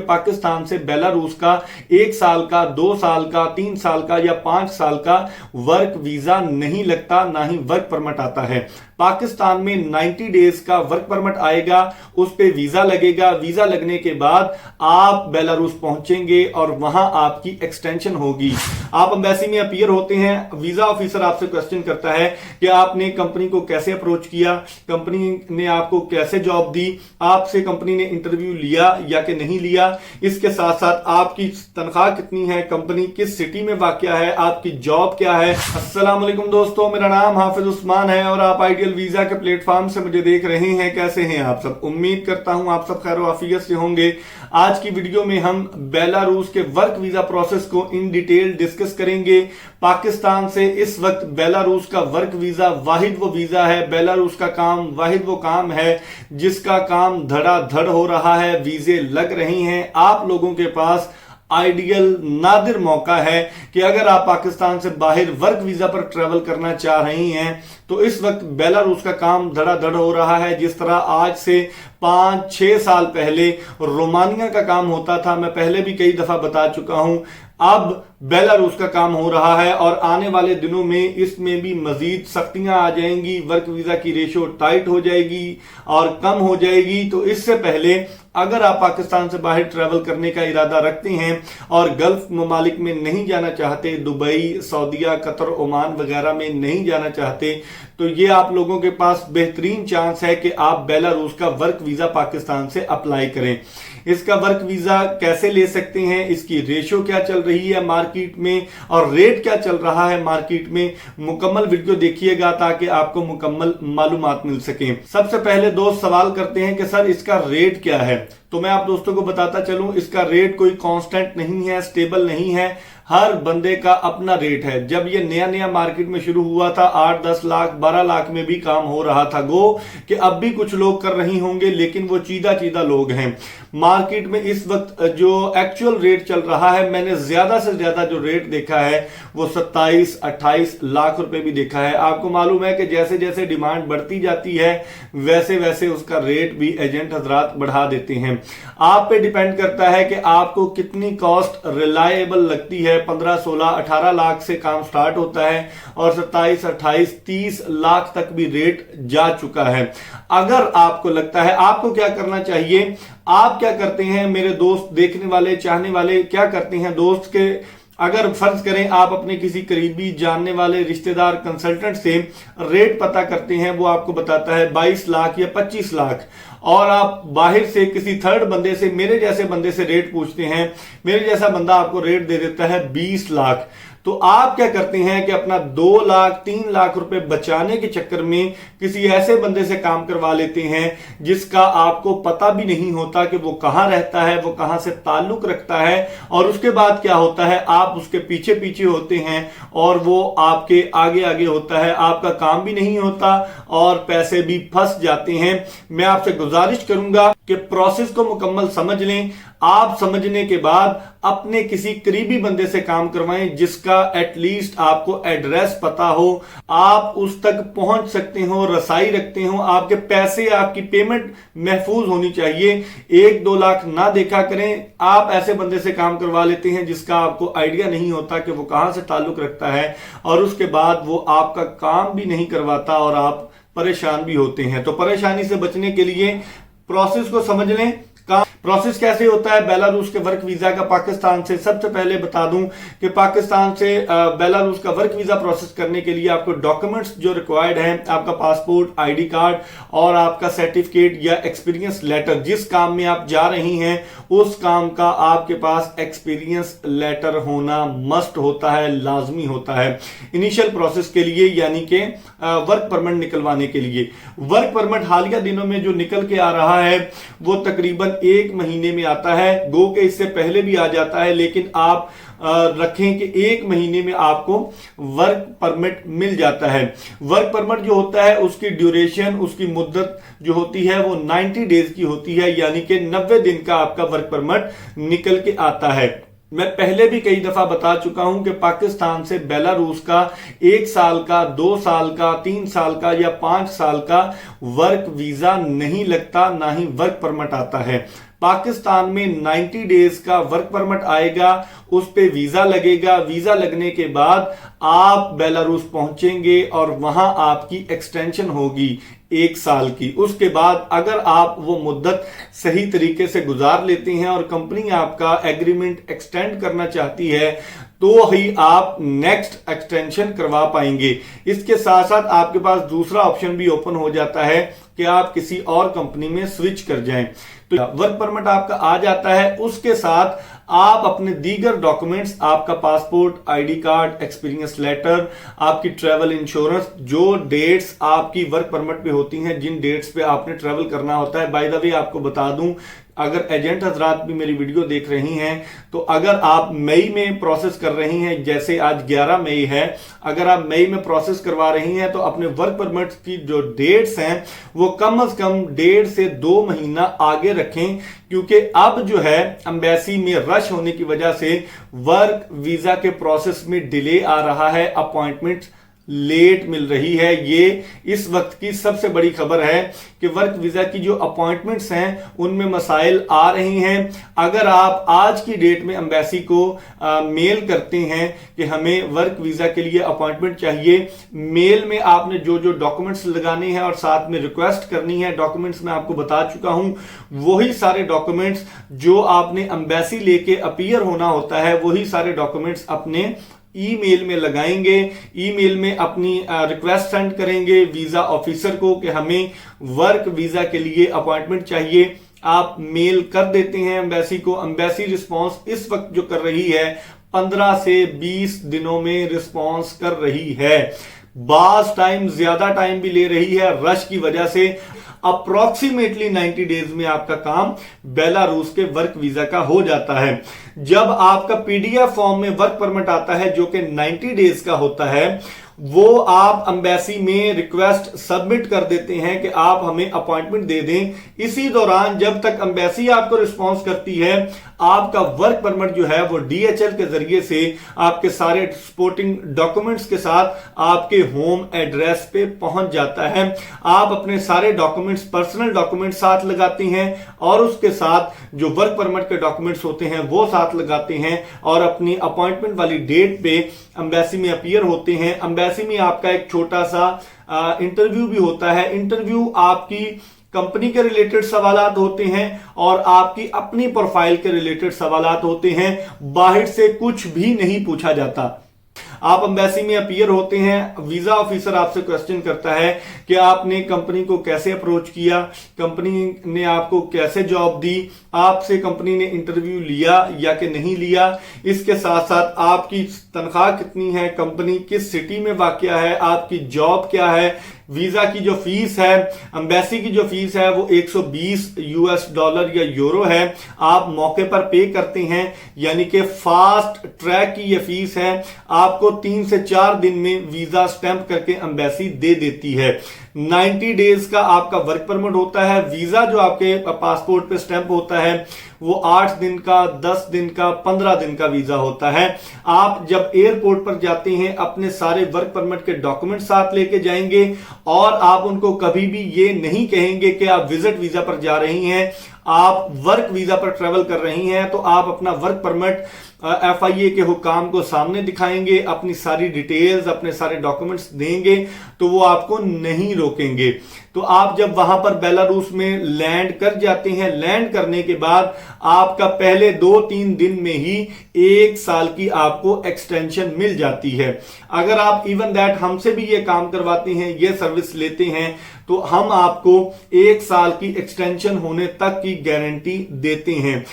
पाकिस्तान से बेलारूस का 1 साल का, 2 साल का, 3 साल का या 5 साल का वर्क वीजा नहीं लगता, ना ही वर्क परमिट आता है। पाकिस्तान में 90 डेज का वर्क परमिट आएगा, उस पे वीजा लगेगा। वीजा लगने के बाद आप बेलारूस पहुंचेंगे और वहां आपकी एक्सटेंशन होगी। आप एम्बेसी में अपीयर होते हैं, वीजा ऑफिसर आपसे क्वेश्चन करता है कि आपने कंपनी को कैसे अप्रोच किया, कंपनी ने आपको कैसे जॉब दी, आपसे कंपनी ने इंटरव्यू लिया या कि नहीं लिया, इसके साथ साथ आपकी तनख्वाह कितनी है, कंपनी किस सिटी में वाक़या है, आपकी जॉब क्या है। अस्सलाम वालेकुम दोस्तों, मेरा नाम हाफिज उस्मान है और आप आइडियल वीजा के प्लेटफॉर्म से मुझे देख रहे हैं। कैसे हैं आप सब? उम्मीद करता हूं आप सब खैर आफियत से होंगे। आज की वीडियो में हम बेलारूस के वर्क वीजा प्रोसेस को इन डिटेल डिस्कस करेंगे। पाकिस्तान से इस वक्त बेलारूस का वर्क वीजा वाहिद वो वीजा है, बेलारूस का काम वाहिद वो काम है जिसका काम धड़ाधड़ हो रहा है, वीजे लग रही हैं। आप लोगों के पास आइडियल नादिर मौका है कि अगर आप पाकिस्तान से बाहर वर्क वीजा पर ट्रेवल करना चाह रही हैं तो इस वक्त बेलारूस का काम धड़ाधड़ हो रहा है। जिस तरह आज से 5-6 साल पहले रोमानिया का काम होता था, मैं पहले भी कई दफा बता चुका हूं, अब बेलारूस का काम हो रहा है और आने वाले दिनों में इसमें भी मजीद सख्तियां आ जाएंगी। वर्क वीजा की रेशो टाइट हो जाएगी और कम हो जाएगी। तो इससे पहले अगर आप पाकिस्तान से बाहर ट्रैवल करने का इरादा रखते हैं और गल्फ ममालिक में नहीं जाना चाहते, दुबई, सऊदीया, कतर, ओमान वगैरह में नहीं जाना चाहते, तो ये आप लोगों के पास बेहतरीन चांस है कि आप बेलारूस का वर्क वीजा पाकिस्तान से अप्लाई करें। इसका वर्क वीजा कैसे ले सकते हैं, इसकी रेशो क्या चल रही है मार्केट में और रेट क्या चल रहा है मार्केट में, मुकम्मल वीडियो देखिएगा ताकि आपको मुकम्मल मालूमात मिल सके। सबसे पहले दोस्त सवाल करते हैं कि सर इसका रेट क्या है, तो मैं आप दोस्तों को बताता चलूं, इसका रेट कोई कांस्टेंट नहीं है, स्टेबल नहीं है, हर बंदे का अपना रेट है। जब ये नया नया मार्केट में शुरू हुआ था 8-10 लाख 12 लाख में भी काम हो रहा था। गो कि अब भी कुछ लोग कर रही होंगे लेकिन वो चीदा चीदा लोग हैं। मार्केट में इस वक्त जो एक्चुअल रेट चल रहा है, मैंने ज्यादा से ज्यादा जो रेट देखा है वो 27-28 लाख रुपए भी देखा है। आपको मालूम है कि जैसे जैसे डिमांड बढ़ती जाती है वैसे वैसे उसका रेट भी एजेंट हजरात बढ़ा देते हैं। आप पे डिपेंड करता है कि आपको कितनी कॉस्ट रिलायबल लगती है। 15-16-18 लाख से काम स्टार्ट होता है और 27-28-30 लाख तक भी रेट जा चुका है। अगर आपको लगता है, आपको क्या करना चाहिए, आप क्या करते हैं मेरे दोस्त, देखने वाले चाहने वाले क्या करते हैं दोस्त के, अगर फर्ज करें आप अपने किसी करीबी जानने वाले रिश्तेदार कंसल्टेंट से रेट पता करते हैं, वो आपको बताता है 22 लाख या 25 लाख, और आप बाहर से किसी थर्ड बंदे से, मेरे जैसे बंदे से रेट पूछते हैं, मेरे जैसा बंदा आपको रेट दे देता है 20 लाख, तो आप क्या करते हैं कि अपना 2 लाख 3 लाख रुपए बचाने के चक्कर में किसी ऐसे बंदे से काम करवा लेते हैं जिसका आपको पता भी नहीं होता कि वो कहां रहता है, वो कहां से ताल्लुक रखता है, और उसके बाद क्या होता है, आप उसके पीछे पीछे होते हैं और वो आपके आगे आगे होता है, आपका काम भी नहीं होता और पैसे भी फंस जाते हैं। मैं आपसे गुजारिश करूंगा कि प्रोसेस को मुकम्मल समझ लें। आप समझने के बाद अपने किसी करीबी बंदे से काम करवाएं जिसका एटलीस्ट आपको एड्रेस पता हो, आप उस तक पहुंच सकते हो, रसाई रखते हो, आपके पैसे, आपकी पेमेंट महफूज होनी चाहिए। 1-2 लाख ना देखा करें। आप ऐसे बंदे से काम करवा लेते हैं जिसका आपको आइडिया नहीं होता कि वो कहां से ताल्लुक रखता है और उसके बाद वो आपका काम भी नहीं करवाता और आप परेशान भी होते हैं। तो परेशानी से बचने के लिए प्रोसेस को समझ लें। प्रोसेस कैसे होता है बेलारूस के वर्क वीजा का पाकिस्तान से? सबसे पहले बता दूं कि पाकिस्तान से बेलारूस का वर्क वीजा प्रोसेस करने के लिए आपको डॉक्यूमेंट्स जो रिक्वायर्ड हैं, आपका पासपोर्ट, आईडी कार्ड और आपका सर्टिफिकेट या एक्सपीरियंस लेटर। जिस काम में आप जा रही हैं उस काम का आपके पास एक्सपीरियंस लेटर होना मस्ट होता है, लाजमी होता है इनिशियल प्रोसेस के लिए, यानी कि वर्क परमिट निकलवाने के लिए। वर्क परमिट हालिया दिनों में जो निकल के आ रहा है वो तकरीबन 1 महीने में आता है। गो के इससे पहले भी आ जाता है, लेकिन आप रखें कि 1 महीने में आपको वर्क परमिट मिल जाता है। वर्क परमिट जो होता है उसकी ड्यूरेशन, उसकी मुद्दत जो होती है वो 90 डेज की होती है, यानी कि 90 दिन का आपका वर्क परमिट निकल के आता है। मैं पहले भी कई दफा बता चुका हूं कि पाकिस्तान से बेलारूस का 1 साल का, 2 साल का, 3 साल का या 5 साल का वर्क वीजा नहीं लगता, ना ही वर्क परमिट आता है। पाकिस्तान में 90 डेज का वर्क परमिट आएगा, उस पे वीजा लगेगा। वीजा लगने के बाद आप बेलारूस पहुंचेंगे और वहां आपकी एक्सटेंशन होगी 1 साल की। उसके बाद अगर आप वो मुद्दत सही तरीके से गुजार लेते हैं और कंपनी आपका एग्रीमेंट एक्सटेंड करना चाहती है तो ही आप नेक्स्ट एक्सटेंशन करवा पाएंगे। इसके साथ साथ आपके पास दूसरा ऑप्शन भी ओपन हो जाता है कि आप किसी और कंपनी में स्विच कर जाएं। तो वर्क परमिट आपका आ जाता है, उसके साथ आप अपने दीगर डॉक्यूमेंट्स, आपका passport, ID card, experience letter, आपकी ट्रैवल इंश्योरेंस, जो डेट्स आपकी वर्क परमिट पे होती हैं, जिन डेट्स पे आपने ट्रैवल करना होता है। बाय द वे आपको बता दूं, अगर एजेंट हजरात भी मेरी वीडियो देख रही हैं तो अगर आप मई में प्रोसेस कर रही हैं, जैसे आज 11 मई है, अगर आप मई में प्रोसेस करवा रही हैं तो अपने वर्क परमिट की जो डेट्स हैं वो कम से कम 1.5 से 2 महीना आगे रखें, क्योंकि अब जो है एम्बेसी में रश होने की वजह से वर्क वीजा के प्रोसेस में डिले आ रहा है, अपॉइंटमेंट लेट मिल रही है। ये इस वक्त की सबसे बड़ी खबर है कि वर्क वीजा की जो अपॉइंटमेंट्स हैं उनमें मसाइल आ रही हैं। अगर आप आज की डेट में एम्बेसी को मेल करते हैं कि हमें वर्क वीजा के लिए अपॉइंटमेंट चाहिए, मेल में आपने जो जो डॉक्यूमेंट्स लगाने हैं और साथ में रिक्वेस्ट करनी है, डॉक्यूमेंट्स मैं आपको बता चुका हूं, वही सारे डॉक्यूमेंट्स जो आपने एम्बेसी लेके अपीयर होना होता है, वही सारे डॉक्यूमेंट्स अपने ईमेल में लगाएंगे। ईमेल में अपनी रिक्वेस्ट सेंड करेंगे वीजा ऑफिसर को कि हमें वर्क वीजा के लिए अपॉइंटमेंट चाहिए। आप मेल कर देते हैं एम्बेसी को। एम्बेसी रिस्पांस इस वक्त जो कर रही है 15 से 20 दिनों में रिस्पांस कर रही है। बास टाइम ज्यादा टाइम भी ले रही है रश की वजह से। अप्रोक्सीमेटली 90 डेज में आपका काम बेलारूस के वर्क वीजा का हो जाता है। जब आपका पीडीएफ फॉर्म में वर्क परमिट आता है जो कि 90 डेज का होता है, वो आप एम्बेसी में रिक्वेस्ट सबमिट कर देते हैं कि आप हमें अपॉइंटमेंट दे दें। इसी दौरान जब तक एम्बेसी आपको रिस्पांस करती है, आपका वर्क परमिट जो है वो डीएचएल के जरिए से आपके सारे सपोर्टिंग डॉक्यूमेंट्स के साथ आपके होम एड्रेस पे पहुंच जाता है। आप अपने सारे डॉक्यूमेंट्स, पर्सनल डॉक्यूमेंट साथ लगाते हैं और उसके साथ जो वर्क परमिट के डॉक्यूमेंट्स होते हैं वो साथ लगाते हैं और अपनी अपॉइंटमेंट वाली डेट पे एम्बेसी में अपीयर होते हैं। एम्बेसी में आपका एक छोटा सा इंटरव्यू भी होता है। इंटरव्यू आपकी कंपनी के रिलेटेड सवालात होते हैं और आपकी अपनी प्रोफाइल के रिलेटेड सवालात होते हैं। बाहर से कुछ भी नहीं पूछा जाता। आप एम्बेसी में अपीयर होते हैं, वीजा ऑफिसर आपसे क्वेश्चन करता है कि आपने कंपनी को कैसे अप्रोच किया, कंपनी ने आपको कैसे जॉब दी, आपसे कंपनी ने इंटरव्यू लिया या कि नहीं लिया। इसके साथ साथ आपकी तनख्वाह कितनी है, कंपनी किस सिटी में वाक़या है, आपकी जॉब क्या है, वीजा की जो फीस है, एम्बेसी की जो फीस है वो $120 या यूरो है। आप मौके पर पे करते हैं, यानी कि फास्ट ट्रैक की ये फीस है। आपको 3 से 4 दिन में वीजा स्टैंप करके एम्बेसी दे देती है। 90 डेज का आपका वर्क परमिट होता है। वीजा जो आपके पासपोर्ट पे स्टैंप होता है वो 8 दिन का, 10 दिन का, 15 दिन का वीजा होता है। आप जब एयरपोर्ट पर जाते हैं अपने सारे वर्क परमिट के डॉक्यूमेंट साथ लेके जाएंगे और आप उनको कभी भी ये नहीं कहेंगे कि आप विजिट वीजा पर जा रही हैं, आप वर्क वीजा पर ट्रेवल कर रही हैं। तो आप अपना वर्क परमिट FIA के हुकाम को सामने दिखाएंगे, अपनी सारी डिटेल्स, अपने सारे डॉक्यूमेंट्स देंगे तो वो आपको नहीं रोकेंगे। तो आप जब वहां पर बेलारूस में लैंड कर जाते हैं, लैंड करने के बाद आपका पहले 2-3 दिन में ही 1 साल की आपको एक्सटेंशन मिल जाती है। अगर आप इवन दैट हमसे भी ये काम करवाते हैं, ये सर्विस लेते हैं, तो हम आपको 1 साल की एक्सटेंशन होने तक की गारंटी देते हैं।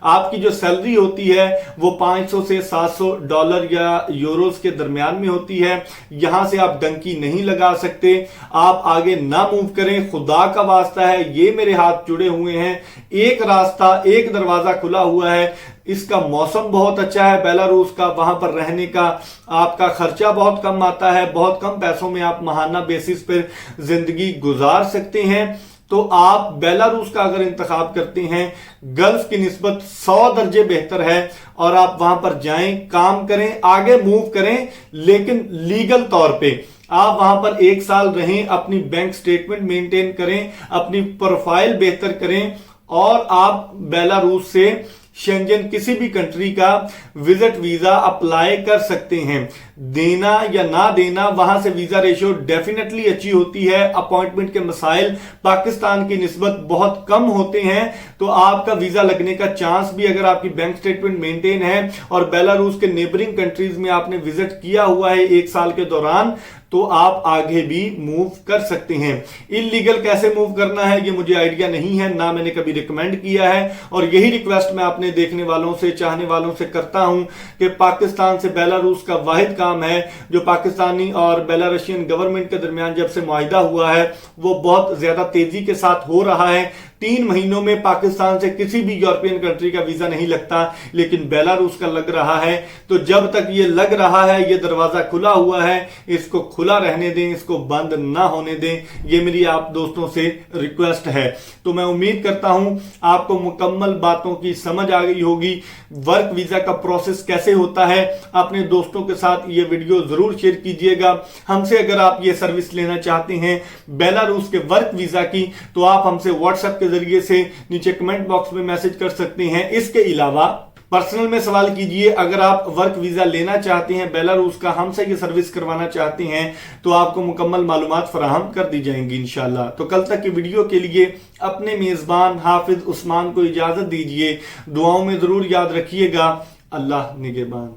आपकी जो सैलरी होती है वो $500 से $700 या यूरोस के दरमियान में होती है। यहां से आप डंकी नहीं लगा सकते, आप आगे ना मूव करें, खुदा का वास्ता है, ये मेरे हाथ जुड़े हुए हैं। एक रास्ता, एक दरवाजा खुला हुआ है। इसका मौसम बहुत अच्छा है बेलारूस का, वहां पर रहने का आपका खर्चा बहुत कम आता है, बहुत कम पैसों में आप माहाना बेसिस पर जिंदगी गुजार सकते हैं। तो आप बेलारूस का अगर इंतखाब करते हैं, गल्फ की निस्बत 100 दर्जे बेहतर है और आप वहां पर जाएं, काम करें, आगे मूव करें, लेकिन लीगल तौर पे आप वहां पर 1 साल रहें, अपनी बैंक स्टेटमेंट मेंटेन करें, अपनी प्रोफाइल बेहतर करें और आप बेलारूस से शेंजन किसी भी कंट्री का विजिट वीजा अप्लाई कर सकते हैं। देना या ना देना, वहां से वीजा रेशियो डेफिनेटली अच्छी होती है। अपॉइंटमेंट के मसाइल पाकिस्तान की निस्बत बहुत कम होते हैं, तो आपका वीजा लगने का चांस भी, अगर आपकी बैंक स्टेटमेंट मेंटेन है और बेलारूस के नेबरिंग कंट्रीज में आपने विजिट किया हुआ है 1 साल के दौरान, तो आप आगे भी मूव कर सकते हैं। इलीगल कैसे मूव करना है ये मुझे आइडिया नहीं है, ना मैंने कभी रिकमेंड किया है, और यही रिक्वेस्ट मैं अपने देखने वालों से, चाहने वालों से करता हूं कि पाकिस्तान से बेलारूस का वाहिद काम है जो पाकिस्तानी और बेलारूसियन गवर्नमेंट के दरमियान जब से मुआहिदा हुआ है वो बहुत ज्यादा तेजी के साथ हो रहा है। 3 महीनों में पाकिस्तान से किसी भी यूरोपियन कंट्री का वीजा नहीं लगता, लेकिन बेलारूस का लग रहा है। तो जब तक ये लग रहा है, ये दरवाजा खुला हुआ है, इसको खुला रहने दें, इसको बंद ना होने दें, ये मेरी आप दोस्तों से रिक्वेस्ट है। तो मैं उम्मीद करता हूं आपको मुकम्मल बातों की समझ आ गई होगी। वर्क वीजा का प्रोसेस कैसे होता है, अपने दोस्तों के साथ ये वीडियो जरूर शेयर कीजिएगा। हमसे अगर आप ये सर्विस लेना चाहते हैं बेलारूस के वर्क वीजा की, तो आप हमसे व्हाट्सएप के जरिए से नीचे कमेंट बॉक्स में मैसेज कर सकते हैं। इसके अलावा पर्सनल में सवाल कीजिए। अगर आप वर्क वीजा लेना चाहते हैं बेलारूस का, हमसे ये सर्विस करवाना चाहते हैं, तो आपको मुकम्मल मालूमात फराहम कर दी जाएंगी इंशाल्लाह। तो कल तक की वीडियो के लिए अपने मेजबान हाफिज उस्मान को इजाजत दीजिए। दुआओं में जरूर याद रखिएगा। अल्लाह निगहबान।